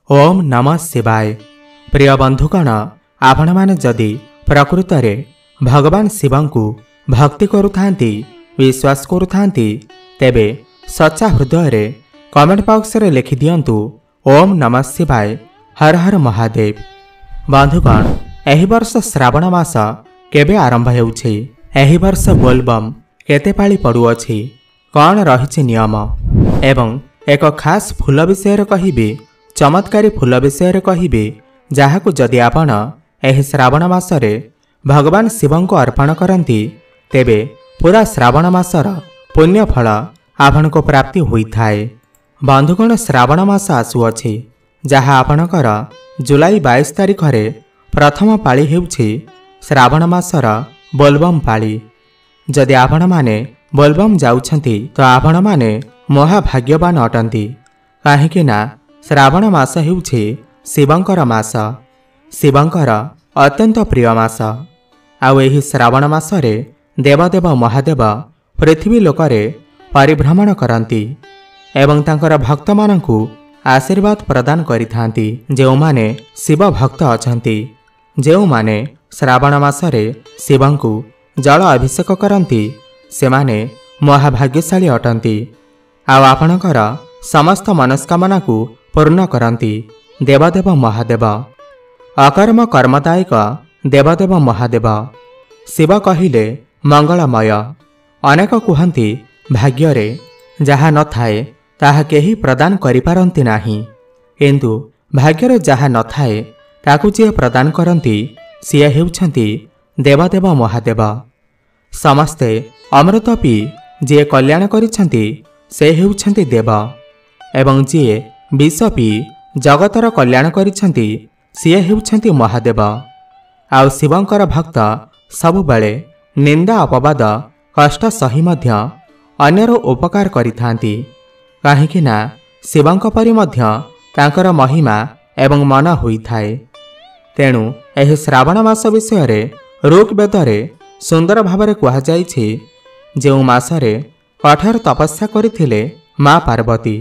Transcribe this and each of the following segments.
ओम नमः शिवाय। प्रिय बंधुगण, आपण माने जदि प्रकृत रे भगवान शिव को भक्ति करुथांती, विश्वास करुथांती, तेबे सच्चा हृदय रे कमेंट बॉक्स रे लिखि दियंतु ओम नमः शिवाय, हर हर महादेव। बंधुगण, एही वर्ष श्रावण मास केबे आरंभ हेउछि? एही वर्ष बोलबम केते पाळी पड़ुअछि, कौन रहिछि नियम एवं एक खास फूल विषय कहिबे, चमत्कारी फूल विषय कहिबे, जहाकू जदि आपण एही श्रावण मासरे भगवान शिव को अर्पण करती, तेबे पूरा श्रावण मासर पुण्य फल आपण को प्राप्ति होइथाए। बंधुगण, श्रावण मास आसुअछि, जहा आपणकर जुलाई 22 तारिख रे प्रथम पाळी हेउछि श्रावण मासर बोलबम पाळी। जदि आपण माने बोलबम जाउछंती तो आपण माने महाभाग्यवान अटंती, काहेकि ना श्रावण मास हेउछि शिवंकर मास, शिवंकर अत्यंत प्रिय मास। आउ एही श्रावण मासरे देवदेव महादेव पृथ्वी लोकरे परिभ्रमण करती एवं तांकर भक्त मानकु आशीर्वाद प्रदान करिथांती। जेउमाने शिव भक्त अछंती, जेउमाने श्रावण मासरे शिवंकु जल अभिषेक करती, सेमाने महाभाग्यशाली अटंती। आउ आपणकर समस्त मनस्कामना को पूर्ण करती देवदेव महादेव। अकर्म कर्मदायक देवदेव महादेव शिव कहिले मंगलमय। अनेक कुहंती भाग्य रे जहा न थाए ताहा केही प्रदान करिपारंती नाही, किंतु भाग्य रे जहा न थाए ताकू जे प्रदान करंती सिए हेउछंती देवदेव महादेव। समस्ते अमृत पी जे कल्याण करिछंती से हेउछंती देव, एवं जे विष पी जगतर कल्याण करिछंती सिए हेउछंती महादेव। आउ शिवंकर भक्त सबुबेले निंदा अपवाद कष्ट सही मध्य अन्यर उपकार करिथांती, काहेकि ना शिवंक परि मध्य तांकर महिमा एवं मन होइथाए। तेणु एही श्रावण मास विषय रे ऋग्वेदरे सुंदर भावरे कहा जाइछि, जेउ मासरे कठोर तपस्या करिथिले मां पार्वती,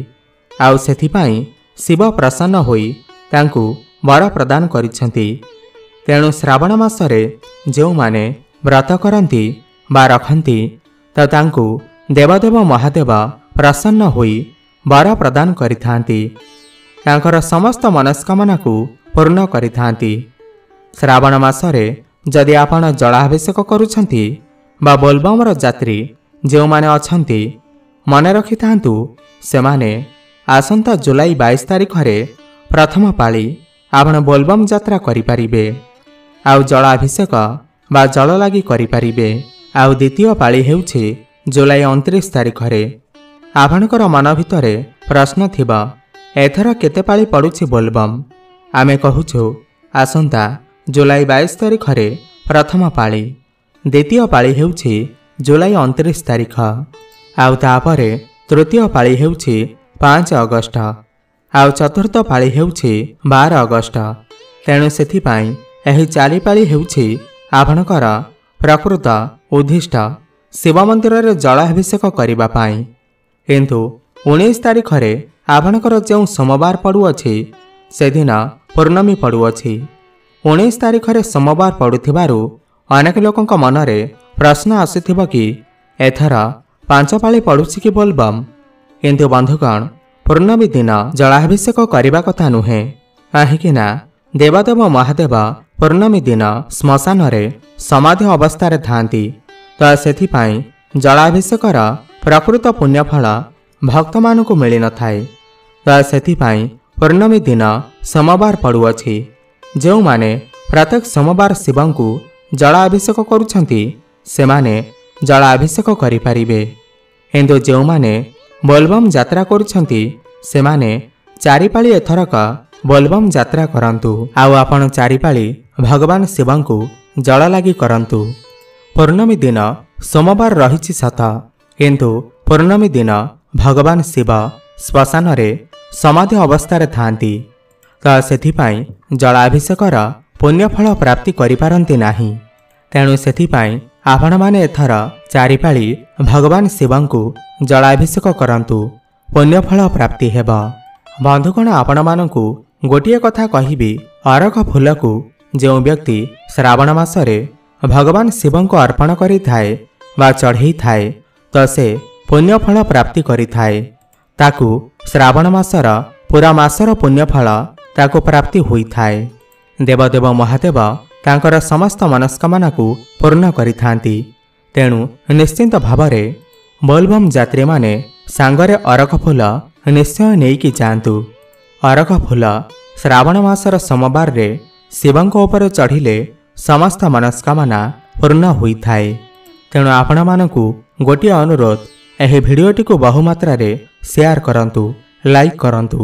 आउ सेथिपाई शिव प्रसन्न होई तांकु वर प्रदान करिछंती। तेणु श्रावण मासरे जेउ माने व्रत करंती बा रखंती, तो तांकु देवदेव महादेव प्रसन्न होई वर प्रदान करिथांती, तांकर समस्त मनस्कामना को पूर्ण करिथांती। श्रावण मासरे जदि आपण जलाभिषेक करुछंती बा बोलबमर यात्री जेउ माने अछंती, मने रखिथांतु सेमाने आसंता जुलाई 22 तारिख रे प्रथम पाळी आपण बोलबम यात्रा करिपारिबे, आउ जलाभिषेक बा जल लागी करिपारिबे। आउ द्वितीय पाळी हेउछि जुलाई 29 तारिख रे। आपणकर मन भितरे प्रश्न थिबा, एथर केते पाळी पडुछि बोलबम? आमे कहुछु आसंता जुलाई 22 तारिख रे प्रथम पाळी, द्वितीय पाळी हेउछि जुलाई 29 तारिख, आउ तापरे तृतीय पाळी हेउछि 5 अगस्ट, आउ चतुर्थ पाळी हेउछि 12 अगस्ट। तेणु सेथिपाई एही 4 पाळी हेउछि आपणकर प्रकृत उद्दिष्ट शिव मंदिर रे जलाभिषेक करिबा पाई। किंतु 19 तारिख रे आपणकर जेउ सोमवार पड़ुअछि सेदिन पूर्णमी पड़ुअछि। 19 तारिख रे सोमवार पड़ुथिबारु अनेक लोकंक मनरे प्रश्न आसिथिबो कि एथर 5 पाळी पड़ुछि कि बोलबम? किंतु बंधुगण, पूर्णमी दिन जलाभिषेक करने कथा नुहे, काहेकि ना देवदेव महादेव पूर्णमी दिन श्मशान रे समाधि अवस्था रे थांती, तो सेथिपाई जलाभिषेकर प्रकृत पुण्यफल भक्त मानकु मिली न थाए। तो सेथिपाई पूर्णमी दिन सोमवार पड़ुअछि। जेउ माने प्रत्येक सोमवार शिवंकु जलाभिषेक करुछंती सेमाने जलाभिषेक करिपारिबे, किंतु जेउ माने बोलबम यात्रा करुछंती सेमाने 4 पाळी एथरक बोलबम यात्रा करंतु। आउ आपण 4 पाळी भगवान शिवंकु जल लागी करंतु। पूर्णमी दिन सोमवार रहिछि सत, किंतु पूर्णमी दिन भगवान शिव श्मशान रे समाधि अवस्था रे थांती, तो सेथिपाई जलाभिषेकर पुण्यफल प्राप्ति करिपारंती नाही। तेणु सेथिपाई आपण माने एथर 4 पाळी भगवान शिवंकु जलाभिषेक करंतु, पुण्यफल प्राप्ति हेबा। बंधुगण, आपण मानकु ଗୋଟିଏ କଥା କହିବି, ଅରଖ ଫୁଲକୁ ଯେଉଁ ବ୍ୟକ୍ତି ଶ୍ରାବଣ ମାସରେ ଭଗବାନ ଶିବଙ୍କୁ ଅର୍ପଣ କରିଥାଏ ବା ଚଢ଼େଇଥାଏ ତ ସେ ପୁଣ୍ୟଫଳ ପ୍ରାପ୍ତି କରିଥାଏ। ତାକୁ ଶ୍ରାବଣ ମାସର ପୁରା ମାସର ପୁଣ୍ୟଫଳ ତାକୁ ପ୍ରାପ୍ତି ହୋଇଥାଏ। ଦେବଦେବ ମହାଦେବ ତାଙ୍କର ସମସ୍ତ ମନସ୍କାମନାକୁ ପୂର୍ଣ୍ଣ କରିଥାନ୍ତି। ତେଣୁ ନିଶ୍ଚିନ୍ତ ଭାବରେ ବୋଲବମ୍ ଯାତ୍ରୀମାନେ ସାଙ୍ଗରେ ଅରଖ ଫୁଲ ନିଶ୍ଚୟ ନେଇକି ଯାଆନ୍ତୁ। ଅରଖ ଫୁଲ ଶ୍ରାବଣ ମାସର ସୋମବାରରେ ଶିବଙ୍କ ଉପରେ ଚଢ଼ିଲେ ସମସ୍ତ ମନସ୍କାମନା ପୂର୍ଣ୍ଣ ହୋଇଥାଏ। ତେଣୁ ଆପଣମାନଙ୍କୁ ଗୋଟିଏ ଅନୁରୋଧ, ଏହି ଭିଡ଼ିଓଟିକୁ ବହୁମାତ୍ରାରେ ସେୟାର କରନ୍ତୁ, ଲାଇକ୍ କରନ୍ତୁ।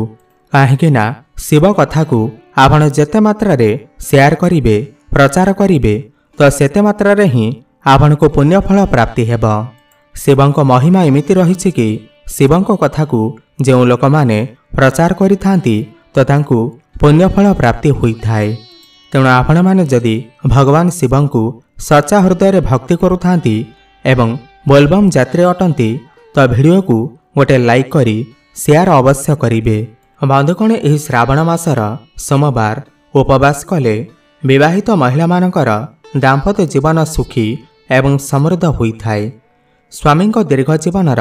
କାହିଁକି ନା ଶିବ କଥାକୁ ଆପଣ ଯେତେ ମାତ୍ରାରେ ସେୟାର କରିବେ, ପ୍ରଚାର କରିବେ ତ ସେତେ ମାତ୍ରାରେ ହିଁ ଆପଣଙ୍କୁ ପୁଣ୍ୟଫଳ ପ୍ରାପ୍ତି ହେବ। ଶିବଙ୍କ ମହିମା ଏମିତି ରହିଛି କି ଶିବଙ୍କ କଥାକୁ ଯେଉଁ ଲୋକମାନେ ପ୍ରଚାର କରିଥାନ୍ତି ତ ତାଙ୍କୁ ପୁଣ୍ୟଫଳ ପ୍ରାପ୍ତି ହୋଇଥାଏ। ତେଣୁ ଆପଣମାନେ ଯଦି ଭଗବାନ ଶିବଙ୍କୁ ସଚ୍ଚା ହୃଦୟରେ ଭକ୍ତି କରୁଥାନ୍ତି ଏବଂ ବୋଲବମ୍ ଯାତ୍ରୀ ଅଟନ୍ତି ତ ଭିଡ଼ିଓକୁ ଗୋଟେ ଲାଇକ୍ କରି ସେୟାର ଅବଶ୍ୟ କରିବେ। ବନ୍ଧୁଗଣ, ଏହି ଶ୍ରାବଣ ମାସର ସୋମବାର ଉପବାସ କଲେ ବିବାହିତ ମହିଳାମାନଙ୍କର ଦାମ୍ପତ୍ୟ ଜୀବନ ସୁଖୀ ଏବଂ ସମୃଦ୍ଧ ହୋଇଥାଏ। ସ୍ୱାମୀଙ୍କ ଦୀର୍ଘ ଜୀବନର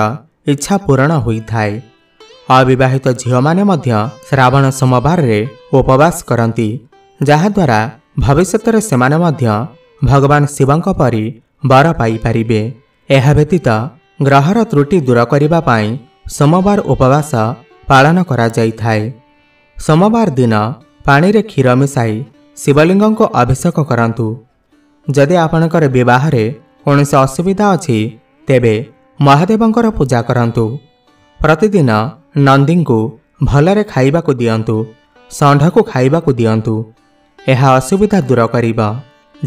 ଇଚ୍ଛା ପୂରଣ ହୋଇଥାଏ। ଅବିବାହିତ ଝିଅମାନେ ମଧ୍ୟ ଶ୍ରାବଣ ସୋମବାରରେ ଉପବାସ କରନ୍ତି, ଯାହାଦ୍ୱାରା ଭବିଷ୍ୟତରେ ସେମାନେ ମଧ୍ୟ ଭଗବାନ ଶିବଙ୍କ ପରି ବର ପାଇପାରିବେ। ଏହା ବ୍ୟତୀତ ଗ୍ରହର ତ୍ରୁଟି ଦୂର କରିବା ପାଇଁ ସୋମବାର ଉପବାସ ପାଳନ କରାଯାଇଥାଏ। ସୋମବାର ଦିନ ପାଣିରେ କ୍ଷୀର ମିଶାଇ ଶିବଲିଙ୍ଗଙ୍କୁ ଅଭିଷେକ କରନ୍ତୁ। ଯଦି ଆପଣଙ୍କର ବିବାହରେ କୌଣସି ଅସୁବିଧା ଅଛି ତେବେ ମହାଦେବଙ୍କର ପୂଜା କରନ୍ତୁ। ପ୍ରତିଦିନ ନନ୍ଦୀଙ୍କୁ ଭଲରେ ଖାଇବାକୁ ଦିଅନ୍ତୁ, ଷଣ୍ଢକୁ ଖାଇବାକୁ ଦିଅନ୍ତୁ। ଏହା ଅସୁବିଧା ଦୂର କରିବ,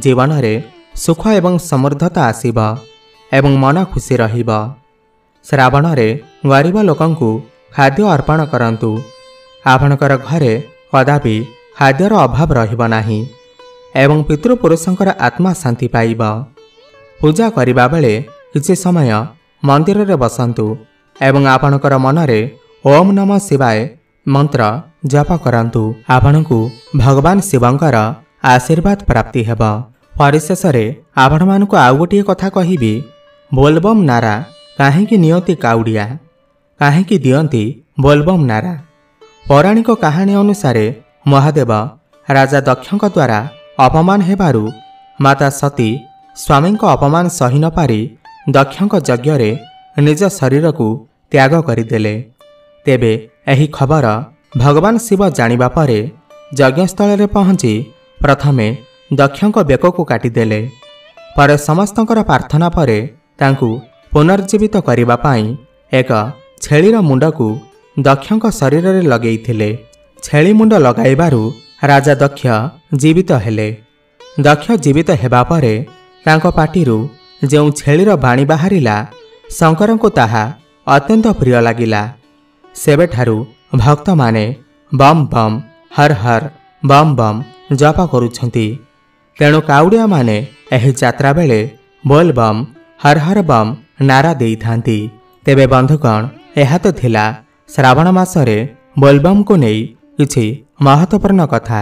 ଜୀବନରେ ସୁଖ ଏବଂ ସମୃଦ୍ଧତା ଆସିବ ଏବଂ ମନ ଖୁସି ରହିବ। ଶ୍ରାବଣରେ ଗରିବ ଲୋକଙ୍କୁ ଖାଦ୍ୟ ଅର୍ପଣ କରନ୍ତୁ। ଆପଣଙ୍କର ଘରେ କଦାପି ଖାଦ୍ୟର ଅଭାବ ରହିବ ନାହିଁ ଏବଂ ପିତୃପୁରୁଷଙ୍କର ଆତ୍ମା ଶାନ୍ତି ପାଇବ। ପୂଜା କରିବା ବେଳେ କିଛି ସମୟ ମନ୍ଦିରରେ ବସନ୍ତୁ ଏବଂ ଆପଣଙ୍କର ମନରେ ଓମ୍ ନମଃ ଶିବାୟ ମନ୍ତ୍ର ଜପ କରନ୍ତୁ। ଆପଣଙ୍କୁ ଭଗବାନ ଶିବଙ୍କର ଆଶୀର୍ବାଦ ପ୍ରାପ୍ତି ହେବ। ପରିଶେଷରେ ଆପଣମାନଙ୍କୁ ଆଉ ଗୋଟିଏ କଥା କହିବି, ବୋଲବମ୍ ନାରା କାହିଁକି ନିଅନ୍ତି କାଉଡ଼ିଆ, କାହିଁକି ଦିଅନ୍ତି ବୋଲବମ୍ ନାରା? ପୌରାଣିକ କାହାଣୀ ଅନୁସାରେ ମହାଦେବ ରାଜା ଦକ୍ଷଙ୍କ ଦ୍ୱାରା ଅପମାନ ହେବାରୁ ମାତା ସତୀ ସ୍ୱାମୀଙ୍କ ଅପମାନ ସହି ନ ପାରି ଦକ୍ଷଙ୍କ ଯଜ୍ଞରେ ନିଜ ଶରୀରକୁ ତ୍ୟାଗ କରିଦେଲେ। ତେବେ ଏହି ଖବର ଭଗବାନ ଶିବ ଜାଣିବା ପରେ ଯଜ୍ଞସ୍ଥଳରେ ପହଞ୍ଚି ପ୍ରଥମେ ଦକ୍ଷଙ୍କ ବେକକୁ କାଟିଦେଲେ। ପରେ ସମସ୍ତଙ୍କର ପ୍ରାର୍ଥନା ପରେ ତାଙ୍କୁ ପୁନର୍ଜୀବିତ କରିବା ପାଇଁ ଏକ ଛେଳିର ମୁଣ୍ଡକୁ ଦକ୍ଷଙ୍କ ଶରୀରରେ ଲଗେଇଥିଲେ। ଛେଳି ମୁଣ୍ଡ ଲଗାଇବାରୁ ରାଜା ଦକ୍ଷ ଜୀବିତ ହେଲେ। ଦକ୍ଷ ଜୀବିତ ହେବା ପରେ ତାଙ୍କ ପାଟିରୁ ଯେଉଁ ଛେଳିର ବାଣୀ ବାହାରିଲା, ଶଙ୍କରଙ୍କୁ ତାହା ଅତ୍ୟନ୍ତ ପ୍ରିୟ ଲାଗିଲା। ସେବେଠାରୁ ଭକ୍ତମାନେ bomb bomb Har Har bomb bomb ଜପ କରୁଛନ୍ତି। ତେଣୁ କାଉଡ଼ିଆମାନେ ଏହି ଯାତ୍ରା ବେଳେ ବୋଲ ବମ୍ ହର ହର ବମ୍ ନାରା ଦେଇଥାନ୍ତି। ତେବେ ବନ୍ଧୁଗଣ, ଏହା ତ ଥିଲା ଶ୍ରାବଣ ମାସରେ ବୋଲବମ୍କୁ ନେଇ କିଛି ମହତ୍ୱପୂର୍ଣ୍ଣ କଥା।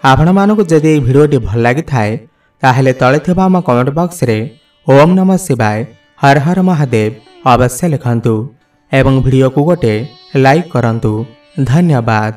ଆପଣମାନଙ୍କୁ ଯଦି ଏହି ଭିଡ଼ିଓଟି ଭଲ ଲାଗିଥାଏ ତାହେଲେ ତଳେ ଥିବା ଆମ କମେଣ୍ଟ ବକ୍ସରେ ଓମ୍ ନମଃ ଶିବାୟ ହର ହର ମହାଦେବ ଅବଶ୍ୟ ଲେଖନ୍ତୁ ଏବଂ ଭିଡ଼ିଓକୁ ଗୋଟେ ଲାଇକ୍ କରନ୍ତୁ। ଧନ୍ୟବାଦ।